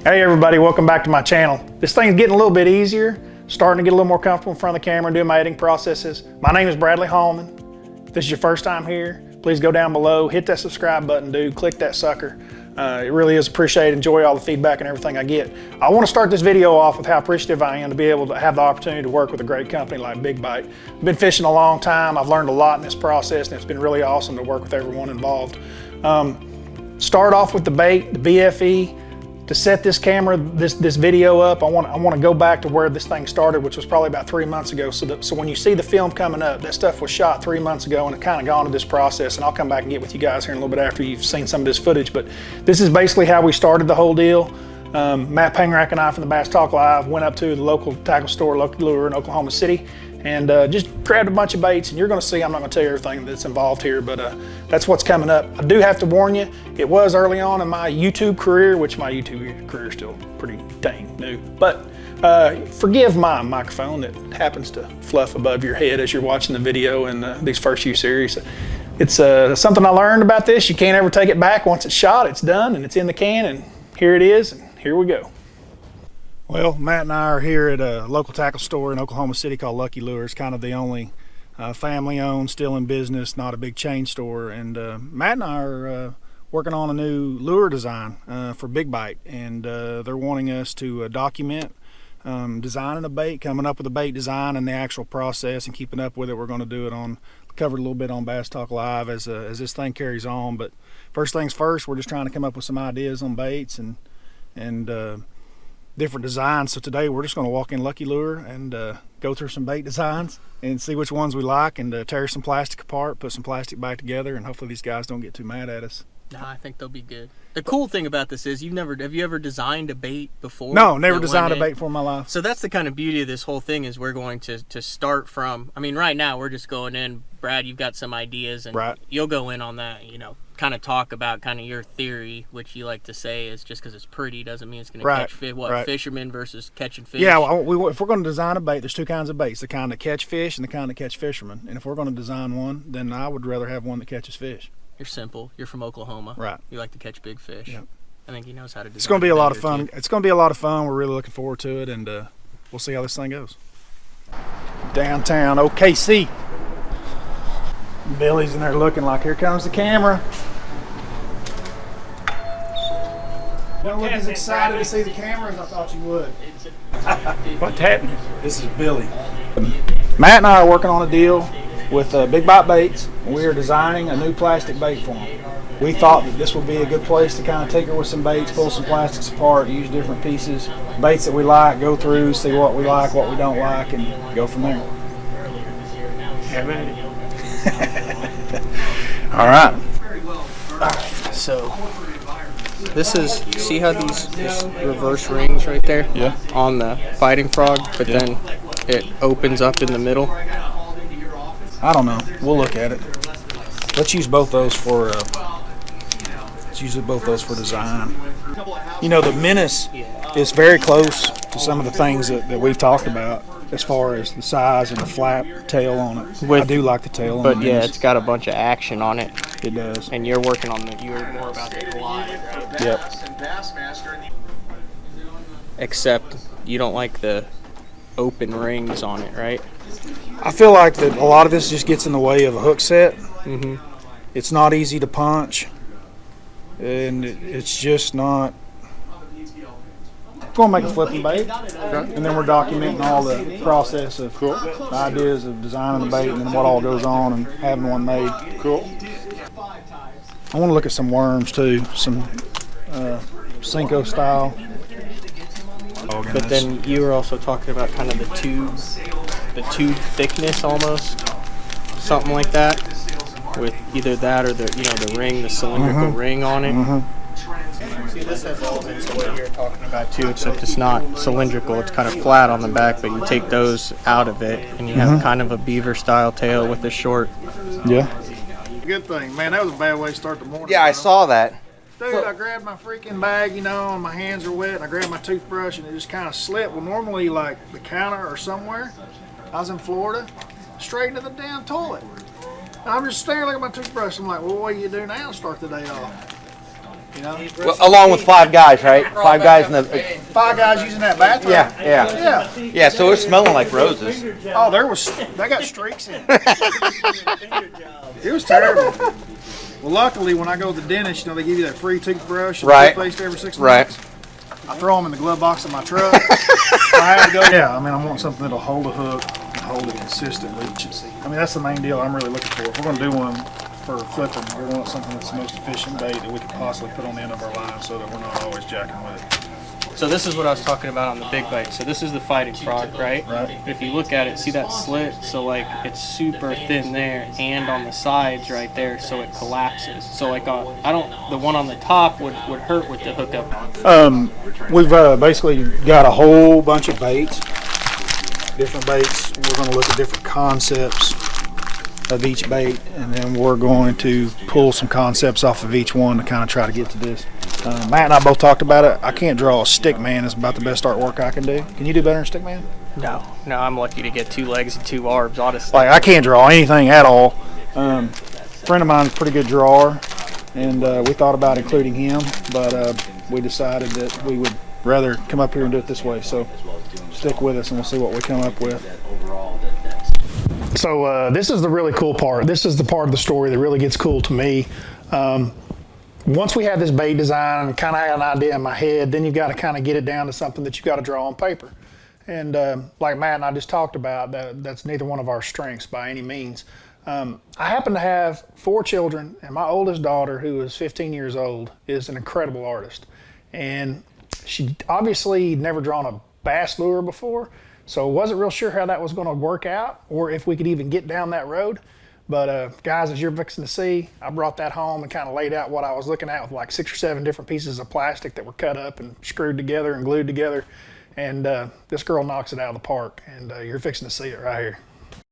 Hey everybody, welcome back to my channel. This thing's getting a little bit easier, starting to get a little more comfortable in front of the camera and doing my editing processes. My name is Bradley Hallman. If this is your first time here, please go down below, hit that subscribe button, dude, click that sucker. It really is appreciated. Enjoy all the feedback and everything I get. I want to start this video off with how appreciative I am to be able to have the opportunity to work with a great company like Big Bite. I've been fishing a long time. I've learned a lot in this process, and it's been really awesome to work with everyone involved. Start off with the bait, the BFE. To set this camera, this video up, I want to go back to where this thing started, which was probably about 3 months ago. So when you see the film coming up, that stuff was shot 3 months ago, and it kind of gone to this process. And I'll come back and get with you guys here in a little bit after you've seen some of this footage. But this is basically how we started the whole deal. Matt Pangrack and I from the Bass Talk Live went up to the local tackle store, Lucky Lure in Oklahoma City, and just grabbed a bunch of baits. And you're going to see, I'm not going to tell you everything that's involved here, but that's what's coming up. I do have to warn you, it was early on in my YouTube career, which my YouTube career is still pretty dang new. But forgive my microphone that happens to fluff above your head as you're watching the video in these first few series. It's something I learned about this. You can't ever take it back. Once it's shot, it's done, and it's in the can, and here it is, and here we go. Well, Matt and I are here at a local tackle store in Oklahoma City called Lucky Lure. It's kind of the only family-owned, still in business, not a big chain store. And Matt and I are working on a new lure design for Big Bite, and they're wanting us to document designing a bait, coming up with a bait design and the actual process, and keeping up with it. We're going to do it on, covered a little bit on Bass Talk Live as this thing carries on. But first things first, we're just trying to come up with some ideas on baits and different designs. So today we're just going to walk in Lucky Lure and go through some bait designs and see which ones we like, and tear some plastic apart, put some plastic back together, and hopefully these guys don't get too mad at us. No, I think they'll be good. The cool thing about this is have you ever designed a bait before? No, never designed a bait before in my life. So that's the kind of beauty of this whole thing, is we're going to start from, I mean, right now we're just going in. Brad, you've got some ideas, and right, you'll go in on that, kind of talk about kind of your theory, which you like to say is just because it's pretty doesn't mean it's going to catch fish. Fishermen versus catching fish. Yeah, well, if we're going to design a bait, there's two kinds of baits, the kind that catch fish and the kind that catch fishermen. And if we're going to design one, then I would rather have one that catches fish. You're simple. You're from Oklahoma. Right. You like to catch big fish. Yep. I think he knows how to design. It's going to be a lot of fun. It's going to be a lot of fun. We're really looking forward to it, and we'll see how this thing goes. Downtown OKC. Billy's in there looking like, here comes the camera. Don't look as excited to see the camera as I thought you would. What's happening? This is Billy. Matt and I are working on a deal with Big Bite Baits, and we are designing a new plastic bait for them. We thought that this would be a good place to kind of tinker with some baits, pull some plastics apart, use different pieces, baits that we like, go through, see what we like, what we don't like, and go from there. All right. So this is, see how this reverse rings right there? Yeah. On the fighting frog, but then it opens up in the middle. I don't know. We'll look at it. Let's use both those for design. The Menace is very close to some of the things that we've talked about as far as the size and the flap tail on it. I do like the tail on it. But yeah, it's got a bunch of action on it. It does. And you're working on you're more about the glide, right? Yep. Except you don't like the open rings on it, right? I feel like that a lot of this just gets in the way of a hook set. Mm-hmm. It's not easy to punch, and it's just not. We're going to make a flipping bait, and then we're documenting all the process of the ideas of designing the bait and then what all goes on and having one made. Cool. I want to look at some worms too, some Cinco style. But then you were also talking about kind of the tube thickness almost, something like that, with either that or the ring, the cylindrical ring on it. See, this has elements of what you're talking about too, except it's not cylindrical. It's kind of flat on the back, but you take those out of it, and you have kind of a beaver style tail with a short. Yeah. Good thing, man. That was a bad way to start the morning. Yeah, I saw that. Dude, I grabbed my freaking bag, and my hands are wet, and I grabbed my toothbrush, and it just kind of slipped. Well, normally, like the counter or somewhere, I was in Florida, straight into the damn toilet. And I'm just staring, looking at my toothbrush. I'm like, well, what do you do now to start the day off? You know? Well, along with 5 guys, right? 5 guys in the. 5 guys using that bathroom. Yeah. Yeah. Yeah, so it's smelling like roses. Oh, they got streaks in it. It was terrible. Well, luckily, when I go to the dentist, you know, they give you that free toothbrush and toothpaste every 6 months. I throw them in the glove box of my truck. I had to go. Yeah, I mean, I want something that'll hold a hook and hold it consistently. I mean, that's the main deal I'm really looking for. If we're going to do one for flipping, we want something that's the most efficient bait that we can possibly put on the end of our line so that we're not always jacking with it. So this is what I was talking about on the big bite. So this is the fighting frog, right? Right. If you look at it, see that slit? So like it's super thin there and on the sides right there, so it collapses. So like the one on the top would hurt with the hookup. We've basically got a whole bunch of baits, different baits. We're going to look at different concepts of each bait, and then we're going to pull some concepts off of each one to kind of try to get to this. Matt and I both talked about it. I can't draw a stick man. It's about the best artwork I can do. Can you do better than stick man? No, I'm lucky to get 2 legs and 2 arbs, honestly. Like, I can't draw anything at all. A friend of mine's a pretty good drawer, and we thought about including him, but we decided that we would rather come up here and do it this way. So stick with us and we'll see what we come up with. So this is the really cool part. This is the part of the story that really gets cool to me. Once we have this bait design and kind of have an idea in my head, then you've got to kind of get it down to something that you've got to draw on paper. And like Matt and I just talked about, that's neither one of our strengths by any means. I happen to have 4 children, and my oldest daughter, who is 15 years old, is an incredible artist. And she obviously never drawn a bass lure before, so wasn't real sure how that was going to work out or if we could even get down that road. But guys, as you're fixing to see, I brought that home and kind of laid out what I was looking at with like 6 or 7 different pieces of plastic that were cut up and screwed together and glued together. And this girl knocks it out of the park, and you're fixing to see it right here.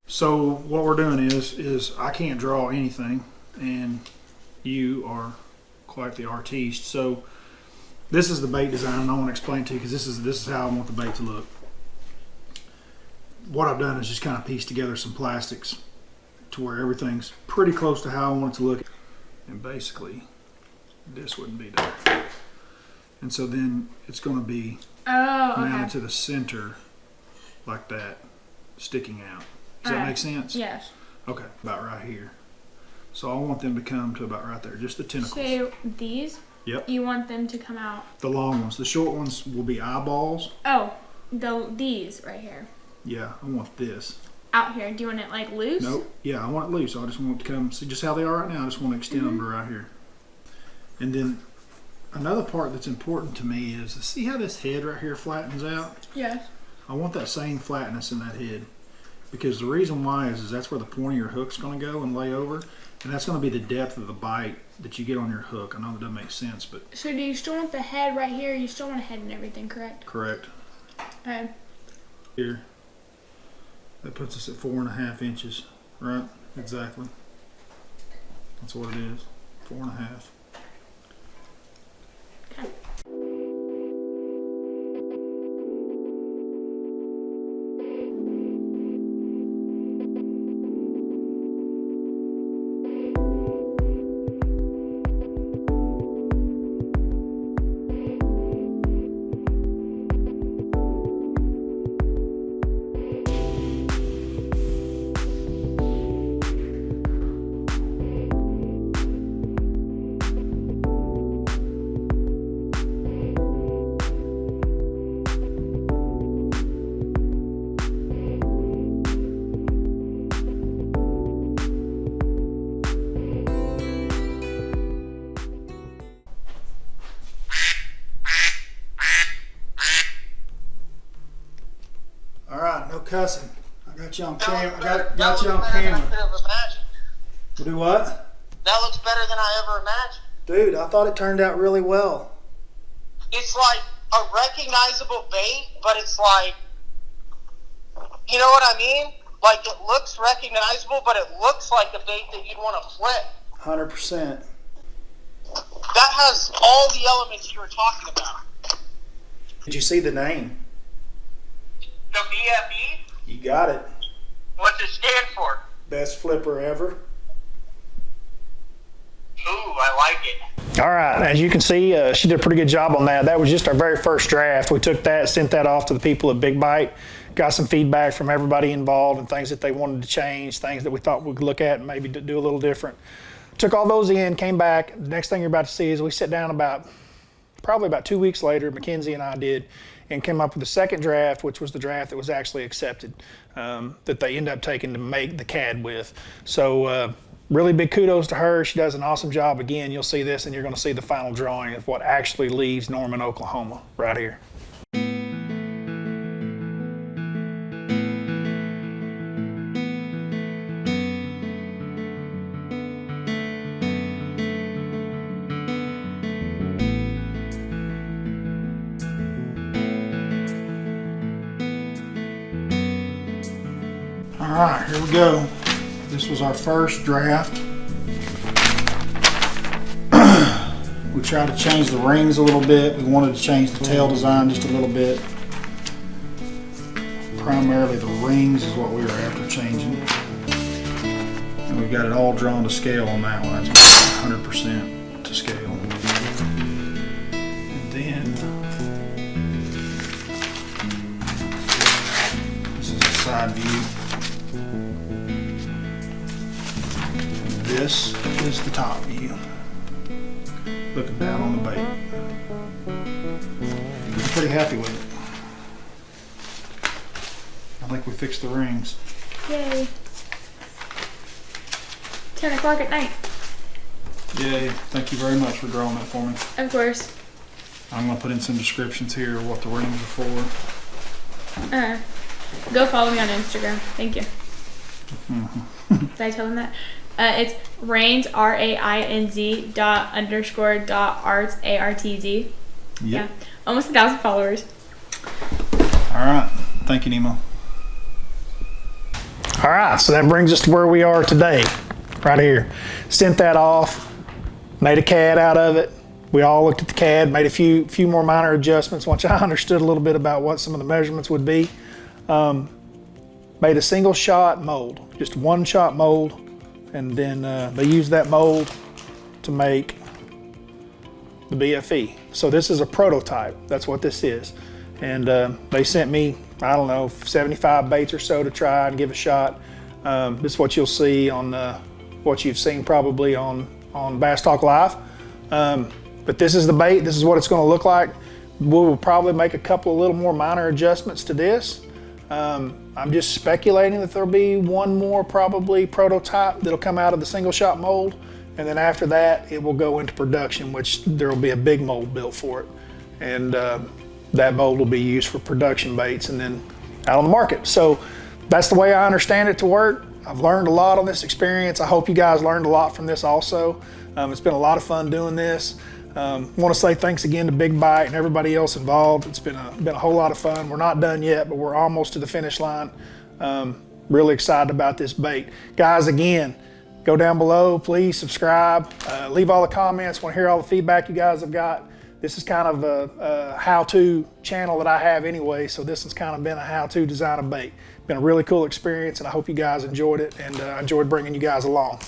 So what we're doing is I can't draw anything, and you are quite the artiste. So this is the bait design, and I want to explain to you because this is how I want the bait to look. What I've done is just kind of pieced together some plastics to where everything's pretty close to how I want it to look. And basically, this wouldn't be there. And so then it's going to be mounted to the center like that, sticking out. Does that make sense? Yes. Okay, about right here. So I want them to come to about right there, just the tentacles. So these? Yep. You want them to come out? The long ones. The short ones will be eyeballs. Oh, these right here. Yeah, I want this. Out here. Do you want it like loose? Nope. Yeah, I want it loose. I just want it to come, see just how they are right now. I just want to extend them to right here. And then another part that's important to me is, see how this head right here flattens out? Yes. I want that same flatness in that head. Because the reason why is that's where the point of your hook's going to go and lay over. And that's going to be the depth of the bite that you get on your hook. I know that doesn't make sense, but... So do you still want the head right here? You still want a head and everything, correct? Correct. Okay. Here. That puts us at 4.5 inches, right? Exactly. That's what it is. 4.5. Okay. No cussing. I got you on camera. Got you on camera. We'll do what? That looks better than I ever imagined. Dude, I thought it turned out really well. It's like a recognizable bait, but it's like, you know what I mean? Like it looks recognizable, but it looks like a bait that you'd want to flip. 100%. That has all the elements you were talking about. Did you see the name? The BFE? You got it. What's it stand for? Best flipper ever. Ooh, I like it. All right, as you can see, she did a pretty good job on that. That was just our very first draft. We took that, sent that off to the people at Big Bite, got some feedback from everybody involved and things that they wanted to change, things that we thought we could look at and maybe do a little different. Took all those in, came back. The next thing you're about to see is we sit down probably about 2 weeks later, Mackenzie and I did, and came up with the second draft, which was the draft that was actually accepted, that they end up taking to make the CAD with. So really big kudos to her. She does an awesome job. Again, you'll see this and you're going to see the final drawing of what actually leaves Norman, Oklahoma right here. All right, here we go. This was our first draft. We tried to change the rings a little bit. We wanted to change the tail design just a little bit. Primarily the rings is what we were after changing. And we've got it all drawn to scale on that one. That's 100% to scale. And then this is a side view. This is the top view, looking down on the bait. I'm pretty happy with it. I think we fixed the rings. Yay. 10 o'clock at night. Yay, thank you very much for drawing that for me. Of course. I'm going to put in some descriptions here of what the rings are for. Go follow me on Instagram. Thank you. Did I tell them that? It's Rains, RAINZ _arts, ARTZ. Yep. Yeah. Almost 1,000 followers. All right. Thank you, Nemo. All right. So that brings us to where we are today, right here. Sent that off, made a CAD out of it. We all looked at the CAD, made a few more minor adjustments once I understood a little bit about what some of the measurements would be. Made a single shot mold, just one shot mold. And then they used that mold to make the BFE. So this is a prototype. That's what this is. And they sent me, I don't know, 75 baits or so to try and give a shot. This is what you'll see on what you've seen probably on Bass Talk Live. But this is the bait. This is what it's going to look like. We will probably make a couple of little more minor adjustments to this. I'm just speculating that there'll be one more probably prototype that'll come out of the single shot mold, and then after that it will go into production, which there will be a big mold built for it, and that mold will be used for production baits and then out on the market. So that's the way I understand it to work. I've learned a lot on this experience. I hope you guys learned a lot from this also. It's been a lot of fun doing this. Want to say thanks again to Big Bite and everybody else involved. It's been a whole lot of fun. We're not done yet, but we're almost to the finish line. Really excited about this bait. Guys, again, go down below, please subscribe, leave all the comments. Want to hear all the feedback you guys have got. This is kind of a how-to channel that I have anyway, so this has kind of been a how-to design a bait. Been a really cool experience, and I hope you guys enjoyed it, and I enjoyed bringing you guys along.